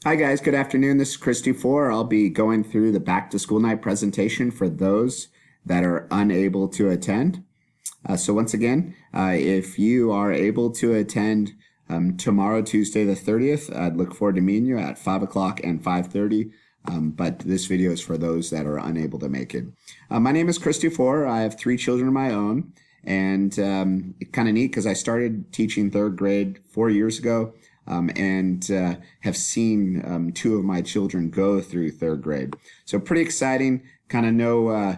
Hi guys, good afternoon. This is Christy Four. I'll be going through the back to school night presentation for those that are unable to attend. So once again, if you are able to attend tomorrow, Tuesday the 30th, I'd look forward to meeting you at 5 o'clock and 5:30. But this video is for those that are unable to make it. My name is Christy Four. I have 3 children of my own, and it's kind of neat because I started teaching 3rd grade 4 years ago. And have seen 2 of my children go through 3rd grade. So pretty exciting, kind of know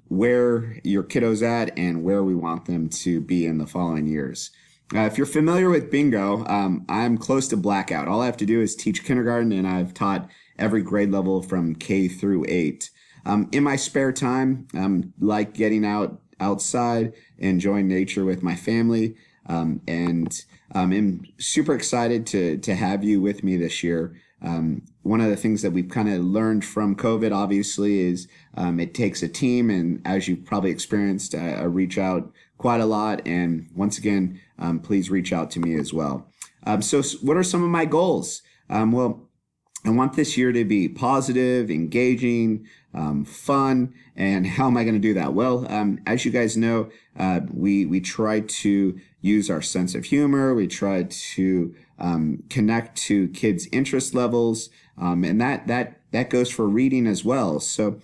where your kiddo's at and where we want them to be in the following years. If you're familiar with bingo, I'm close to blackout. All I have to do is teach kindergarten, and I've taught every grade level from K through 8. In my spare time, like getting outside, enjoying nature with my family, and I'm super excited to have you with me this year. One of the things that we've kind of learned from COVID, obviously, is it takes a team, and as you've probably experienced, I reach out quite a lot. And once again, please reach out to me as well. So what are some of my goals? Well, I want this year to be positive, engaging, fun. And how am I going to do that? Well, as you guys know, we try to use our sense of humor. We try to connect to kids' interest levels, and that goes for reading as well. So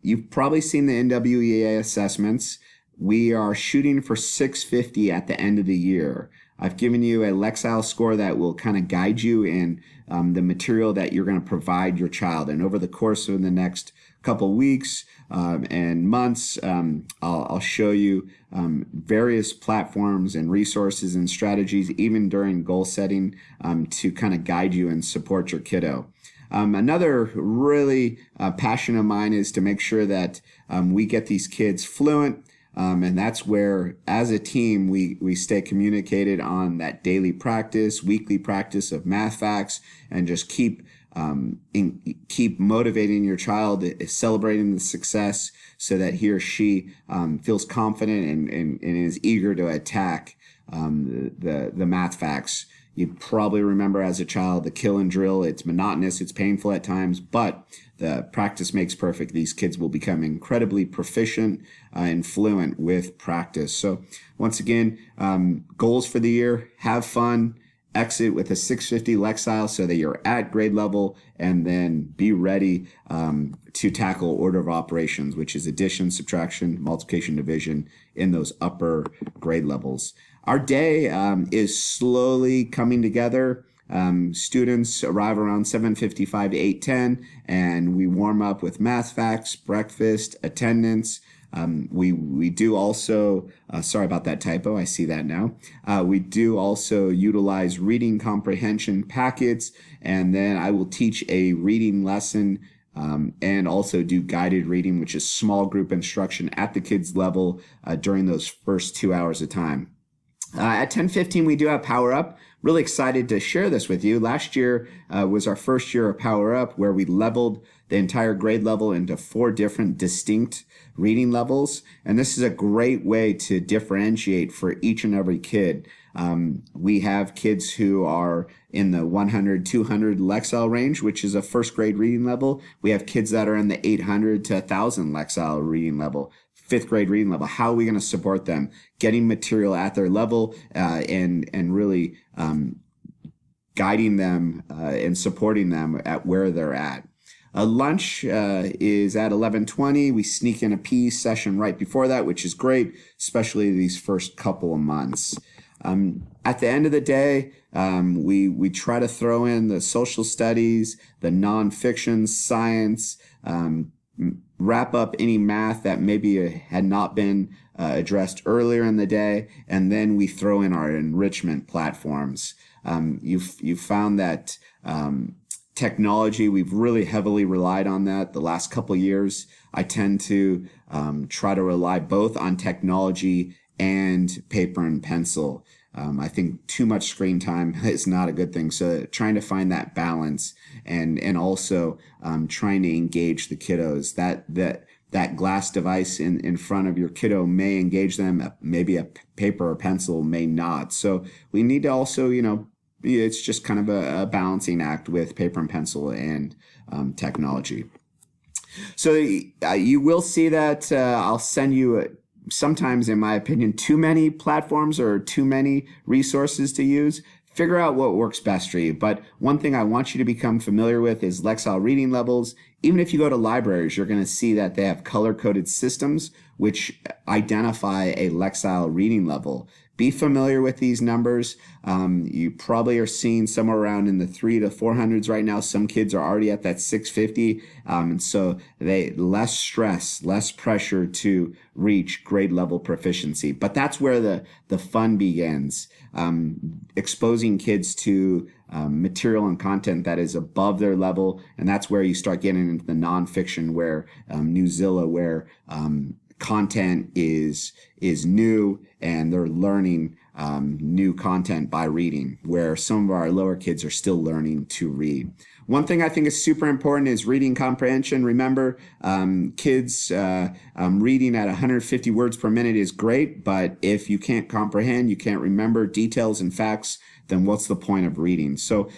you've probably seen the NWEA assessments. We are shooting for 650 at the end of the year. I've given you a Lexile score that will kind of guide you in the material that you're going to provide your child. And over the course of the next couple weeks and months, I'll show you various platforms and resources and strategies, even during goal setting, to kind of guide you and support your kiddo. Another really passion of mine is to make sure that we get these kids fluent. And that's where, as a team, we stay communicated on that daily practice, weekly practice of math facts, and just keep motivating your child, celebrating the success, so that he or she feels confident and is eager to attack the math facts. You probably remember as a child the kill and drill. It's monotonous, it's painful at times, but the practice makes perfect. These kids will become incredibly proficient and fluent with practice. So once again, goals for the year: have fun, exit with a 650 Lexile so that you're at grade level, and then be ready to tackle order of operations, which is addition, subtraction, multiplication, division in those upper grade levels. Our day is slowly coming together. Students arrive around 7:55 to 8:10, and we warm up with math facts, breakfast, attendance. We do also, sorry about that typo, I see that now. We do also utilize reading comprehension packets, and then I will teach a reading lesson and also do guided reading, which is small group instruction at the kids' level during those first 2 hours of time. At 10:15, we do have Power Up. Really excited to share this with you. Last year was our first year of Power Up, where we leveled the entire grade level into 4 different distinct reading levels. And this is a great way to differentiate for each and every kid. We have kids who are in the 100, 200 Lexile range, which is a 1st grade reading level. We have kids that are in the 800 to 1,000 Lexile reading level. 5th grade reading level. How are we going to support them? Getting material at their level and really guiding them and supporting them at where they're at. Lunch is at 11:20. We sneak in a PE session right before that, which is great, especially these first couple of months. At the end of the day, we try to throw in the social studies, the nonfiction, science, wrap up any math that maybe had not been addressed earlier in the day, and then we throw in our enrichment platforms. You've found that technology, we've really heavily relied on that the last couple of years. I tend to try to rely both on technology and paper and pencil. I think too much screen time is not a good thing. So trying to find that balance and also trying to engage the kiddos. That glass device in front of your kiddo may engage them. Maybe a paper or pencil may not. So we need to also, it's just kind of a balancing act with paper and pencil and technology. So you will see that I'll send you sometimes, in my opinion, too many platforms or too many resources to use. Figure out what works best for you. But one thing I want you to become familiar with is Lexile reading levels. Even if you go to libraries, you're going to see that they have color-coded systems which identify a Lexile reading level. Be familiar with these numbers. You probably are seeing somewhere around in the 300 to 400s right now. Some kids are already at that 650. And so less stress, less pressure to reach grade level proficiency. But that's where the fun begins. Exposing kids to material and content that is above their level. And that's where you start getting into the nonfiction, where Newzilla, where content is new and they're learning new content by reading, where some of our lower kids are still learning to read. One thing I think is super important is reading comprehension. Remember, kids reading at 150 words per minute is great, but if you can't comprehend, you can't remember details and facts, then what's the point of reading? So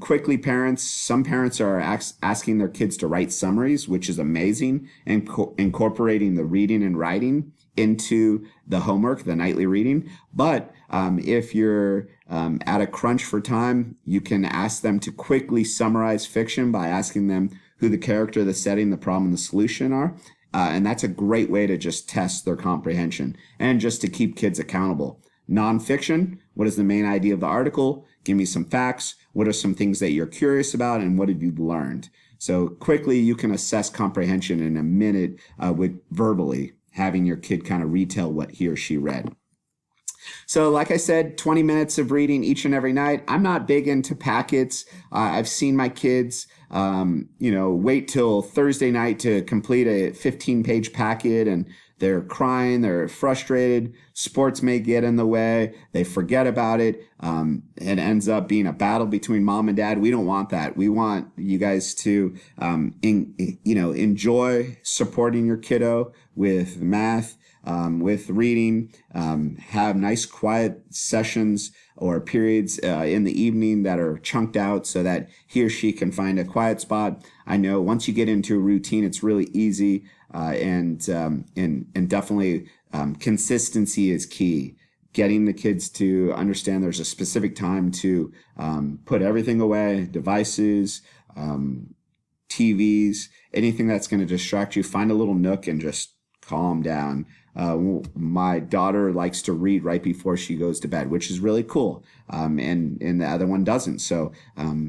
quickly, some parents are asking their kids to write summaries, which is amazing, and incorporating the reading and writing into the homework, the nightly reading. But if you're at a crunch for time, you can ask them to quickly summarize fiction by asking them who the character, the setting, the problem, and the solution are. And that's a great way to just test their comprehension and just to keep kids accountable. Nonfiction, what is the main idea of the article? Give me some facts. What are some things that you're curious about, and what have you learned? So quickly, you can assess comprehension in a minute with verbally having your kid kind of retell what he or she read. So like I said, 20 minutes of reading each and every night. I'm not big into packets. I've seen my kids, wait till Thursday night to complete a 15-page packet, and they're crying, they're frustrated. Sports may get in the way. They forget about it. It ends up being a battle between mom and dad. We don't want that. We want you guys to, enjoy supporting your kiddo with math, with reading, have nice quiet sessions or periods in the evening that are chunked out so that he or she can find a quiet spot. I know once you get into a routine, it's really easy, and definitely consistency is key. Getting the kids to understand there's a specific time to put everything away, devices, TVs, anything that's going to distract you. Find a little nook and just calm down. My daughter likes to read right before she goes to bed, which is really cool. And the other one doesn't. So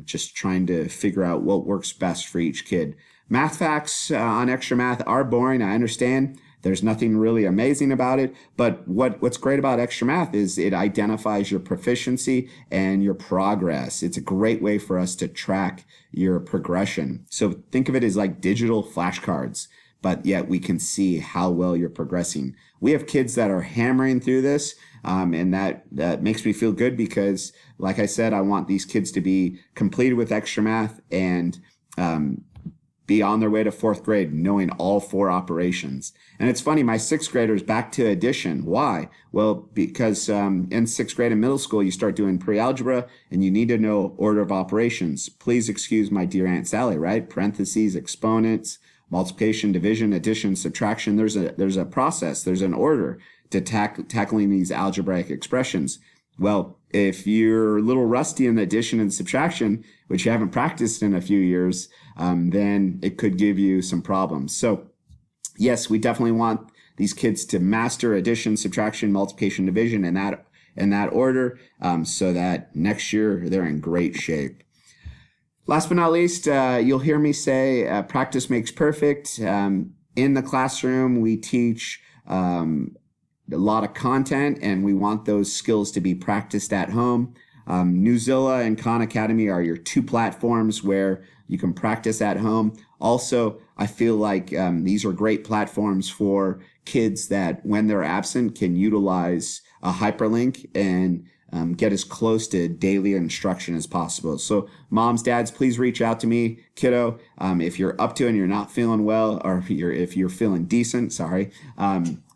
just trying to figure out what works best for each kid. Math facts on Extra Math are boring. I understand. There's nothing really amazing about it. But what's great about Extra Math is it identifies your proficiency and your progress. It's a great way for us to track your progression. So think of it as like digital flashcards, but yet we can see how well you're progressing. We have kids that are hammering through this, and that makes me feel good because, like I said, I want these kids to be completed with Extra Math and be on their way to fourth grade, knowing all 4 operations. And it's funny, my 6th grader's back to addition. Why? Well, because in 6th grade and middle school, you start doing pre-algebra and you need to know order of operations. Please excuse my dear Aunt Sally, right? Parentheses, exponents, multiplication, division, addition, subtraction. There's a process, there's an order to tackling these algebraic expressions. Well, if you're a little rusty in addition and subtraction, which you haven't practiced in a few years, then it could give you some problems. So yes, we definitely want these kids to master addition, subtraction, multiplication, division in that order, so that next year they're in great shape. Last but not least, you'll hear me say practice makes perfect. In the classroom, we teach a lot of content, and we want those skills to be practiced at home. Newzilla and Khan Academy are your 2 platforms where you can practice at home. Also, I feel like these are great platforms for kids that, when they're absent, can utilize a hyperlink and get as close to daily instruction as possible. So moms, dads, please reach out to me. Kiddo, if you're up to it and you're not feeling well, or if you're feeling decent,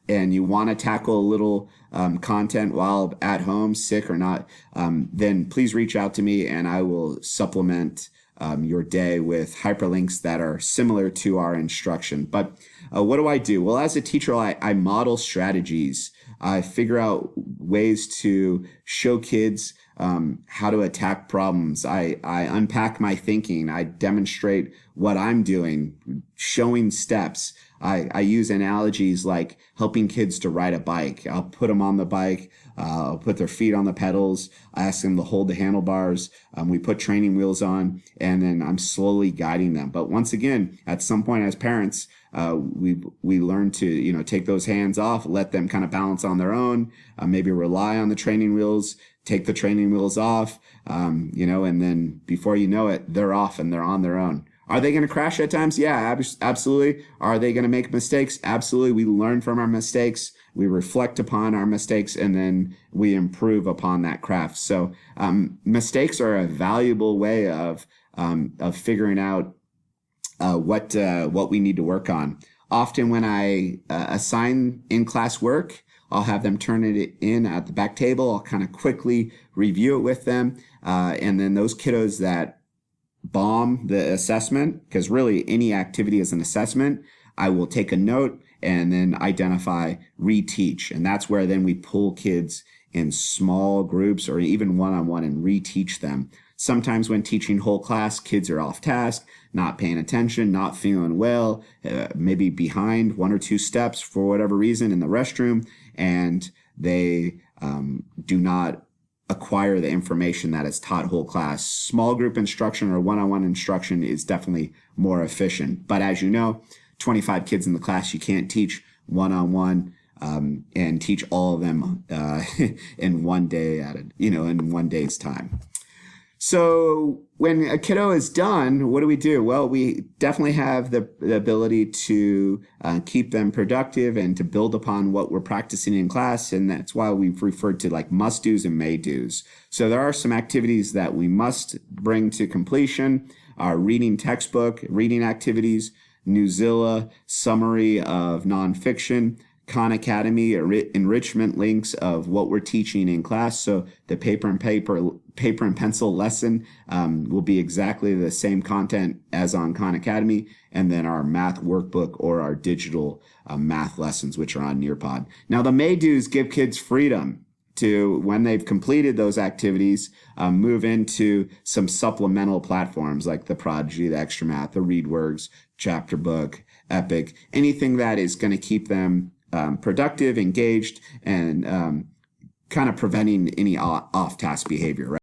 and you want to tackle a little content while at home, sick or not, then please reach out to me and I will supplement your day with hyperlinks that are similar to our instruction. But what do I do? Well, as a teacher, I model strategies. I figure out ways to show kids how to attack problems. I unpack my thinking. I demonstrate what I'm doing, showing steps. I use analogies like helping kids to ride a bike. I'll put them on the bike. I'll put their feet on the pedals. I ask them to hold the handlebars. We put training wheels on, and then I'm slowly guiding them. But once again, at some point as parents, we learn to take those hands off, let them kind of balance on their own, maybe rely on the training wheels, take the training wheels off, and then before you know it, they're off and they're on their own. Are they going to crash at times? Yeah, absolutely. Are they going to make mistakes? Absolutely. We learn from our mistakes. We reflect upon our mistakes, and then we improve upon that craft. So mistakes are a valuable way of figuring out what we need to work on. Often when I assign in-class work, I'll have them turn it in at the back table. I'll kind of quickly review it with them. And then those kiddos that bomb the assessment, because really any activity is an assessment, I will take a note and then identify reteach. And that's where then we pull kids in small groups or even one-on-one and reteach them. Sometimes when teaching whole class, kids are off task, not paying attention, not feeling well, maybe behind 1 or 2 steps for whatever reason in the restroom, and they do not acquire the information that is taught whole class. Small group instruction or one-on-one instruction is definitely more efficient. But as you know, 25 kids in the class, you can't teach one-on-one and teach all of them in one day in one day's time. So when a kiddo is done, what do? Well, we definitely have the ability to keep them productive and to build upon what we're practicing in class. And that's why we've referred to like must-dos and may-dos. So there are some activities that we must bring to completion. Our reading textbook, reading activities, Newzilla, summary of nonfiction, Khan Academy, enrichment links of what we're teaching in class. So the paper and pencil lesson will be exactly the same content as on Khan Academy, and then our math workbook or our digital math lessons, which are on Nearpod. Now the may-dos give kids freedom to, when they've completed those activities, move into some supplemental platforms like the Prodigy, the Extra Math, the ReadWorks, Chapter Book, Epic, anything that is going to keep them productive, engaged, and kind of preventing any off-task behavior, right?